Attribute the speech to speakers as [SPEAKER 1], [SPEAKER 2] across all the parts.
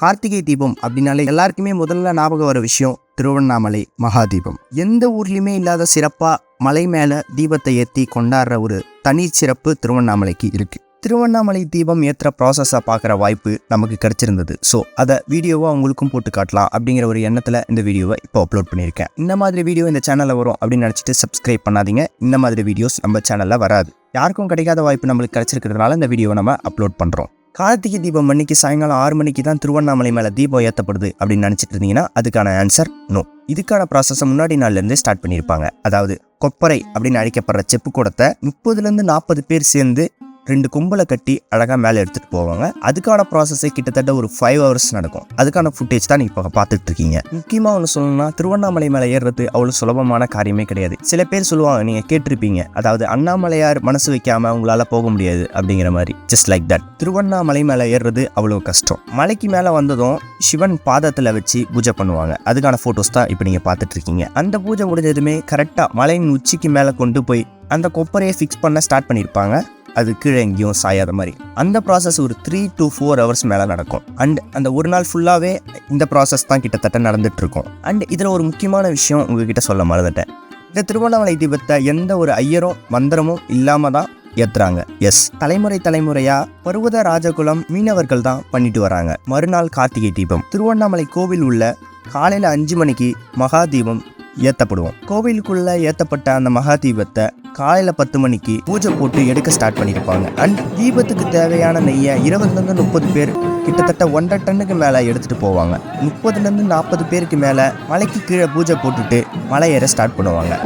[SPEAKER 1] கார்த்திகை தீபம் அப்படின்னாலே எல்லாருக்குமே முதல்ல ஞாபகம் வர விஷயம் திருவண்ணாமலை மகாதீபம். எந்த ஊர்லேயுமே இல்லாத சிறப்பாக மலை மேலே தீபத்தை ஏற்றி கொண்டாடுற ஒரு தனி சிறப்பு திருவண்ணாமலைக்கு இருக்குது. திருவண்ணாமலை தீபம் ஏற்றுற ப்ராசஸை பார்க்குற வாய்ப்பு நமக்கு கிடச்சிருந்தது. ஸோ அதை வீடியோவாக உங்களுக்கும் போட்டு காட்டலாம் அப்படிங்கிற ஒரு எண்ணத்தில் இந்த வீடியோவை இப்போ அப்லோட் பண்ணியிருக்கேன். இந்த மாதிரி வீடியோ இந்த சேனலில் வரும் அப்படின்னு நினச்சிட்டு சப்ஸ்கிரைப் பண்ணாதீங்க. இந்த மாதிரி வீடியோஸ் நம்ம சேனலில் வராது. யாருக்கும் கிடைக்காத வாய்ப்பு நம்மளுக்கு கிடச்சிருக்கிறதுனால இந்த வீடியோவை நம்ம அப்லோட் பண்ணுறோம். கார்த்திகை தீபம் அன்னைக்கு சாயங்காலம் 6 மணிக்கு தான் திருவண்ணாமலை மேலே தீபம் ஏற்றப்படுது அப்படின்னு நினச்சிட்டு இருந்தீங்கன்னா அதுக்கான ஆன்சர் நோ. இதுக்கான ப்ராசஸை முன்னாடி நாள்லேருந்தே ஸ்டார்ட் பண்ணியிருப்பாங்க. அதாவது கொப்பரை அப்படின்னு அழைக்கப்படுற செப்பு கூடத்தை 30லேருந்து 40 பேர் சேர்ந்து 2 கும்பலை கட்டி அழகாக மேலே எடுத்துகிட்டு போவாங்க. அதுக்கான ப்ராசஸே கிட்டத்தட்ட ஒரு 5 hours நடக்கும். அதுக்கான ஃபுட்டேஜ் தான் இப்போ பார்த்துட்டு இருக்கீங்க. முக்கியமாக ஒன்று சொல்லணும்னா திருவண்ணாமலை மேலே ஏறுறது அவ்வளோ சுலபமான காரியமே கிடையாது. சில பேர் சொல்லுவாங்க, நீங்கள் கேட்டிருப்பீங்க, அதாவது அண்ணாமலையார் மனசு வைக்காமல் உங்களால் போக முடியாது அப்படிங்கிற மாதிரி. Just like that. திருவண்ணாமலை மேலே ஏறுறது அவ்வளோ கஷ்டம். மலைக்கு மேலே வந்ததும் சிவன் பாதத்தில் வச்சு பூஜை பண்ணுவாங்க. அதுக்கான ஃபோட்டோஸ் தான் இப்போ நீங்கள் பார்த்துட்டு இருக்கீங்க. அந்த பூஜை முடிஞ்சதுமே கரெக்டாக மலையின் உச்சிக்கு மேலே கொண்டு போய் அந்த கொப்பரையை ஃபிக்ஸ் பண்ண ஸ்டார்ட் பண்ணியிருப்பாங்க. அது கீழே எங்கேயும் சாயாத மாதிரி. அந்த ப்ராசஸ் ஒரு 3 to 4 hours மேலே நடக்கும். அண்ட் அந்த ஒரு நாள் ஃபுல்லாகவே இந்த ப்ராசஸ் தான் கிட்டத்தட்ட நடந்துட்டு இருக்கும். அண்ட் இதில் ஒரு முக்கியமான விஷயம் உங்ககிட்ட சொல்ல மறந்துட்டேன். இந்த திருவண்ணாமலை தீபத்தை எந்த ஒரு ஐயரும் மந்திரமும் இல்லாமல் தான் ஏற்றுறாங்க. எஸ், தலைமுறையாக பர்வத ராஜகுலம் மீனவர்கள் தான் பண்ணிட்டு வராங்க. மறுநாள் கார்த்திகை தீபம் திருவண்ணாமலை கோவில் உள்ள காலையில் 5 மணிக்கு மகா தீபம் ஏற்றப்படுவோம். கோவிலுக்குள்ள ஏற்றப்பட்ட அந்த மகா தீபத்தை காலையில் 10 மணிக்கு பூஜை போட்டு எடுக்க ஸ்டார்ட் பண்ணியிருப்பாங்க. அண்ட் தீபத்துக்கு தேவையான நெய்யை 20லேருந்து 30 பேர் கிட்டத்தட்ட 1.5 டன்னுக்கு மேலே எடுத்துகிட்டு போவாங்க. 30லேருந்து 40 பேருக்கு மேலே மலைக்கு கீழே பூஜை போட்டுட்டு மலை ஏற ஸ்டார்ட் பண்ணுவாங்க.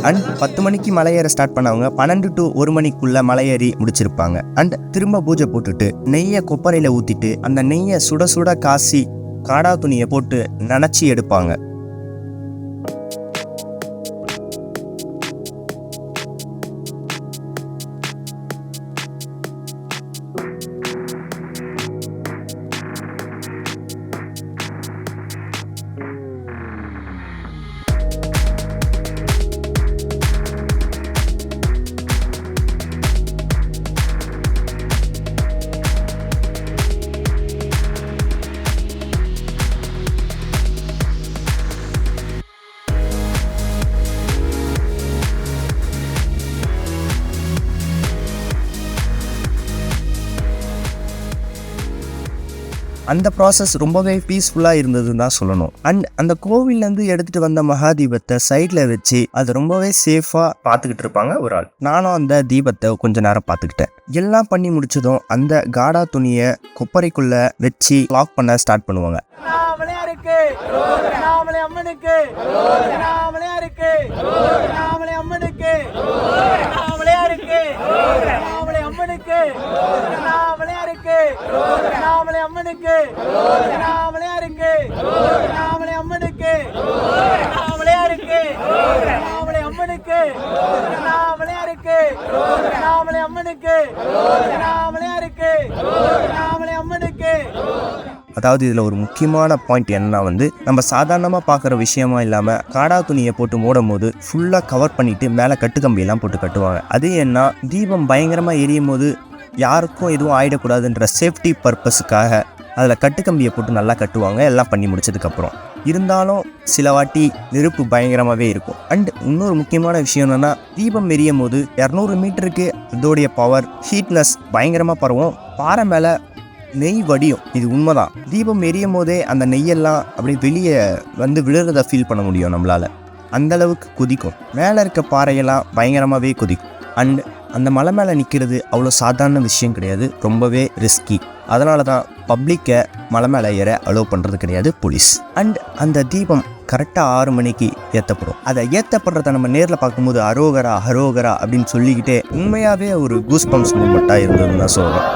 [SPEAKER 1] அண்ட் 10 மணிக்கு மலையேற ஸ்டார்ட் பண்ணவங்க 12 to 1 மணிக்குள்ள மலையேறி முடிச்சிருப்பாங்க. அண்ட் திரும்ப பூஜை போட்டுட்டு நெய்யை கொப்பரையில் ஊற்றிட்டு அந்த நெய்யை சுட சுட காசி காடா துணியை போட்டு நனைச்சி எடுப்பாங்க. அந்த ப்ராசஸ் ரொம்பவே பீஸ்ஃபுல்லாக இருந்ததுன்னு தான் சொல்லணும். அண்ட் அந்த கோவில்லேருந்து எடுத்துகிட்டு வந்த மகாதீபத்தை சைடில் வச்சு அது ரொம்பவே சேஃபாக பார்த்துக்கிட்டு இருப்பாங்க ஒரு ஆள். நானும் அந்த தீபத்தை கொஞ்ச நேரம் பார்த்துக்கிட்டேன். எல்லாம் பண்ணி முடிச்சதும் அந்த காடா துணியை கொப்பரைக்குள்ளே வச்சு லாக் பண்ண ஸ்டார்ட் பண்ணுவாங்க. அதாவது இதில் ஒரு முக்கியமான பாயிண்ட் என்னன்னா நம்ம சாதாரணமாக பார்க்குற விஷயமா இல்லாமல் காடா துணியை போட்டு மூடும் போது ஃபுல்லாக கவர் பண்ணிட்டு மேலே கட்டுக்கம்பியெல்லாம் போட்டு கட்டுவாங்க. அது என்ன, தீபம் பயங்கரமாக எரியும் போது யாருக்கும் எதுவும் ஆகிடக்கூடாதுன்ற சேஃப்டி பர்பஸுக்காக அதில் கட்டுக்கம்பியை போட்டு நல்லா கட்டுவாங்க. எல்லாம் பண்ணி முடிச்சதுக்கப்புறம் இருந்தாலும் சில வாட்டி நெருப்பு பயங்கரமாகவே இருக்கும். அண்ட் இன்னொரு முக்கியமான விஷயம் என்னென்னா, தீபம் எரியும் போது 200 மீட்டருக்கு இதோடைய பவர் ஹீட்னஸ் பயங்கரமாக பரவும். பாறை மேலே நெய் வடியும். இது உண்மைதான். தீபம் எரியும் போதே அந்த நெய்யெல்லாம் அப்படியே வெளியே விழுறதை ஃபீல் பண்ண முடியும் நம்மளால். அந்தளவுக்கு கொதிக்கும். மேலே இருக்க பாறையெல்லாம் பயங்கரமாகவே கொதிக்கும். அண்ட் அந்த மலை மேலே நிற்கிறது அவ்வளோ சாதாரண விஷயம் கிடையாது. ரொம்பவே ரிஸ்கி. அதனால தான் பப்ளிக்கை மலை மேலே ஏற அலோவ் பண்ணுறது கிடையாது போலீஸ். அண்ட் அந்த தீபம் கரெக்டாக 6 மணிக்கு ஏற்றப்படும். அதை ஏற்றப்படுறத நம்ம நேரில் பார்க்கும்போது அரோகரா ஹரோகரா அப்படின்னு சொல்லிக்கிட்டே உண்மையாகவே ஒரு கூஸ் பம்ப்ஸ் மூமெண்ட்டாக இருந்ததுன்னு தான் சொல்லணும்.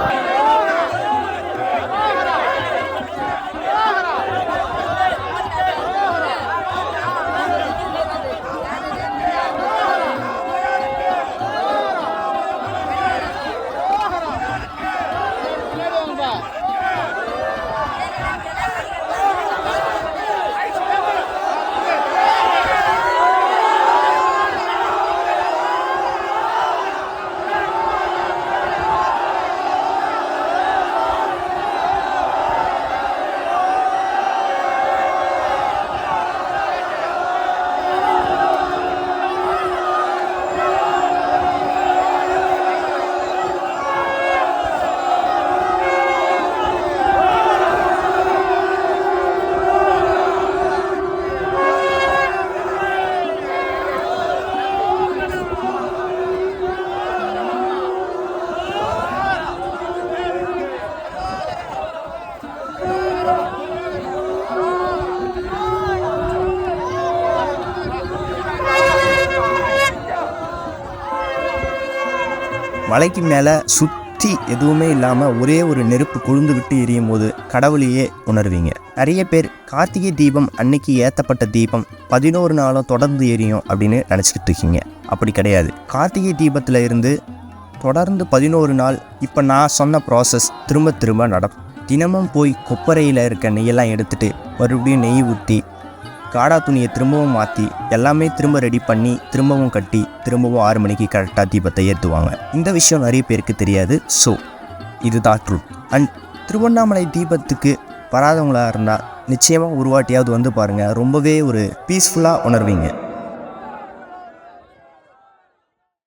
[SPEAKER 1] மலைக்கு மேலே சுற்றி எதுவுமே இல்லாமல் ஒரே ஒரு நெருப்பு கொழுந்து விட்டு எரியும் போது கடவுளையே உணர்வீங்க. நிறைய பேர் கார்த்திகை தீபம் அன்னைக்கு ஏற்றப்பட்ட தீபம் 11 நாளும் தொடர்ந்து எரியும் அப்படின்னு நினச்சிக்கிட்டு இருக்கீங்க. அப்படி கிடையாது. கார்த்திகை தீபத்தில் இருந்து தொடர்ந்து 11 நாள் இப்போ நான் சொன்ன ப்ராசஸ் திரும்ப திரும்ப நடக்கும். தினமும் போய் கொப்பரையில் இருக்க நெய்யெல்லாம் எடுத்துகிட்டு மறுபடியும் நெய் ஊற்றி காடா துணியை திரும்பவும் மாற்றி எல்லாமே திரும்ப ரெடி பண்ணி திரும்பவும் கட்டி திரும்பவும் 6 மணிக்கு கரெக்டாக தீபத்தை ஏற்றுவாங்க. இந்த விஷயம் நிறைய பேருக்கு தெரியாது. ஸோ இதுதான் ட்ரூத். அண்ட் திருவண்ணாமலை தீபத்துக்கு வராதவங்களாக இருந்தால் நிச்சயமாக ஒரு வாட்டியாவது வந்து பாருங்கள். ரொம்பவே ஒரு பீஸ்ஃபுல்லாக உணர்வீங்க.